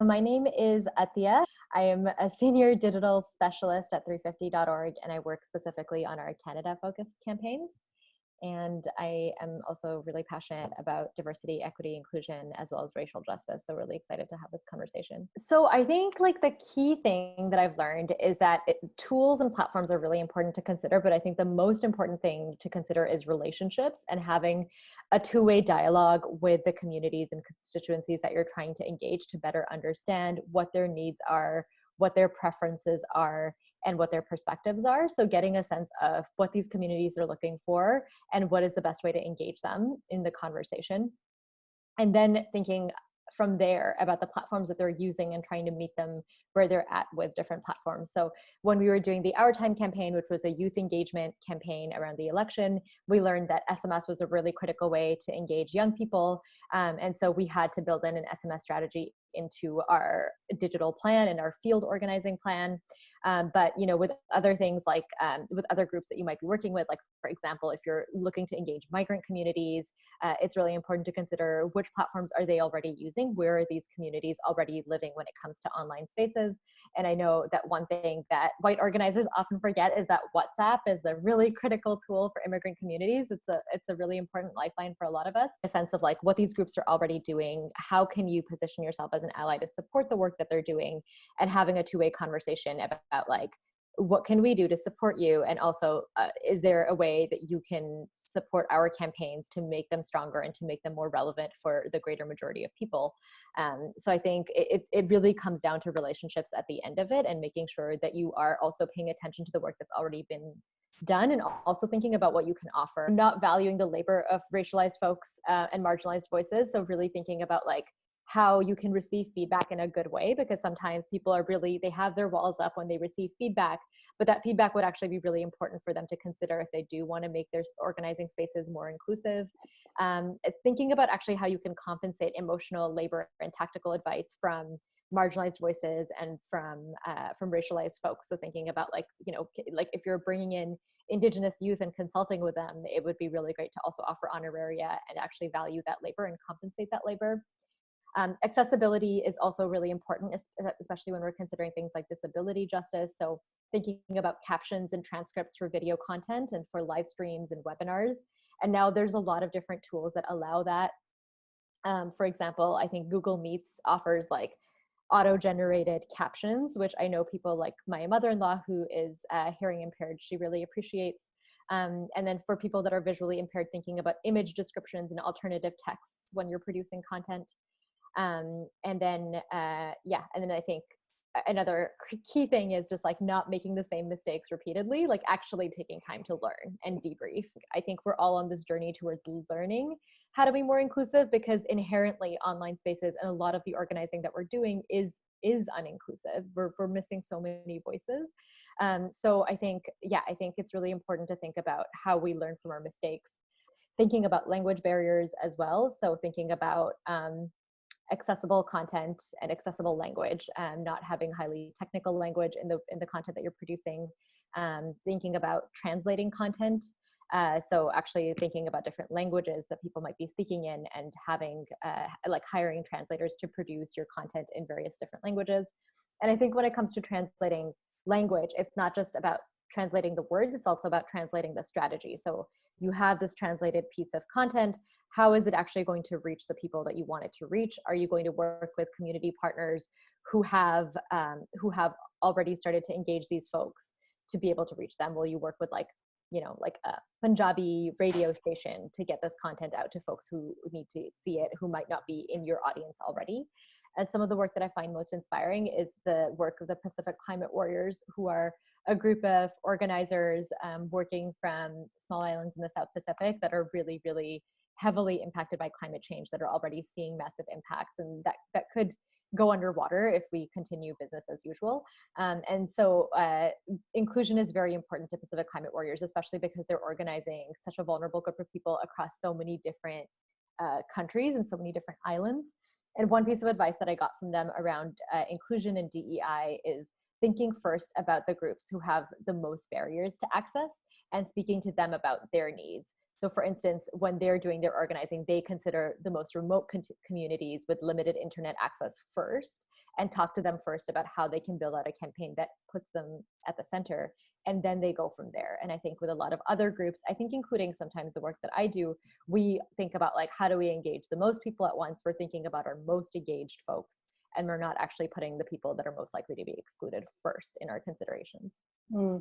My name is Atiya. I am a senior digital specialist at 350.org, and I work specifically on our Canada-focused campaigns. And I am also really passionate about diversity, equity, inclusion, as well as racial justice. So really excited to have this conversation. So I think like the key thing that I've learned is that tools and platforms are really important to consider, but I think the most important thing to consider is relationships and having a two-way dialogue with the communities and constituencies that you're trying to engage to better understand what their needs are, what their preferences are, and what their perspectives are. So getting a sense of what these communities are looking for and what is the best way to engage them in the conversation. And then thinking from there about the platforms that they're using and trying to meet them where they're at with different platforms. So when we were doing the Our Time campaign, which was a youth engagement campaign around the election, we learned that SMS was a really critical way to engage young people. And so we had to build in an SMS strategy into our digital plan and our field organizing plan. But with other things like with other groups that you might be working with, like for example, if you're looking to engage migrant communities, it's really important to consider which platforms are they already using? Where are these communities already living when it comes to online spaces? And I know that one thing that white organizers often forget is that WhatsApp is a really critical tool for immigrant communities. It's a really important lifeline for a lot of us. A sense of like what these groups are already doing, how can you position yourself as an ally to support the work that they're doing, and having a two-way conversation about like, what can we do to support you? And also, is there a way that you can support our campaigns to make them stronger and to make them more relevant for the greater majority of people? So I think it really comes down to relationships at the end of it, and making sure that you are also paying attention to the work that's already been done, and also thinking about what you can offer, not valuing the labor of racialized folks and marginalized voices. So really thinking about like how you can receive feedback in a good way, because sometimes people are really, they have their walls up when they receive feedback, but that feedback would actually be really important for them to consider if they do want to make their organizing spaces more inclusive. Thinking about actually how you can compensate emotional labor and tactical advice from marginalized voices and from racialized folks. So thinking about like if you're bringing in Indigenous youth and consulting with them, it would be really great to also offer honoraria and actually value that labor and compensate that labor. Accessibility is also really important, especially when we're considering things like disability justice. So thinking about captions and transcripts for video content and for live streams and webinars. And now there's a lot of different tools that allow that. For example, I think Google Meets offers like auto-generated captions, which I know people like my mother-in-law, who is hearing impaired, she really appreciates. And then for people that are visually impaired, thinking about image descriptions and alternative texts when you're producing content. And then I think another key thing is just like not making the same mistakes repeatedly, like actually taking time to learn and debrief. I think we're all on this journey towards learning how to be more inclusive, because inherently online spaces and a lot of the organizing that we're doing is uninclusive. We're missing so many voices. So I think it's really important to think about how we learn from our mistakes, thinking about language barriers as well. So thinking about accessible content and accessible language, not having highly technical language in the content that you're producing, thinking about translating content. So actually thinking about different languages that people might be speaking in, and having like hiring translators to produce your content in various different languages. And I think when it comes to translating language, it's not just about translating the words, it's also about translating the strategy. So you have this translated piece of content. How is it actually going to reach the people that you want it to reach? Are you going to work with community partners who have already started to engage these folks to be able to reach them? Will you work with like a Punjabi radio station to get this content out to folks who need to see it, who might not be in your audience already? And some of the work that I find most inspiring is the work of the Pacific Climate Warriors, who are a group of organizers working from small islands in the South Pacific that are really, really heavily impacted by climate change, that are already seeing massive impacts, and that could go underwater if we continue business as usual. And so inclusion is very important to Pacific Climate Warriors, especially because they're organizing such a vulnerable group of people across so many different countries and so many different islands. And one piece of advice that I got from them around inclusion and DEI is thinking first about the groups who have the most barriers to access and speaking to them about their needs. So for instance, when they're doing their organizing, they consider the most remote communities with limited internet access first, and talk to them first about how they can build out a campaign that puts them at the center. And then they go from there. And I think with a lot of other groups, I think including sometimes the work that I do, we think about like, how do we engage the most people at once? We're thinking about our most engaged folks, and we're not actually putting the people that are most likely to be excluded first in our considerations. Mm.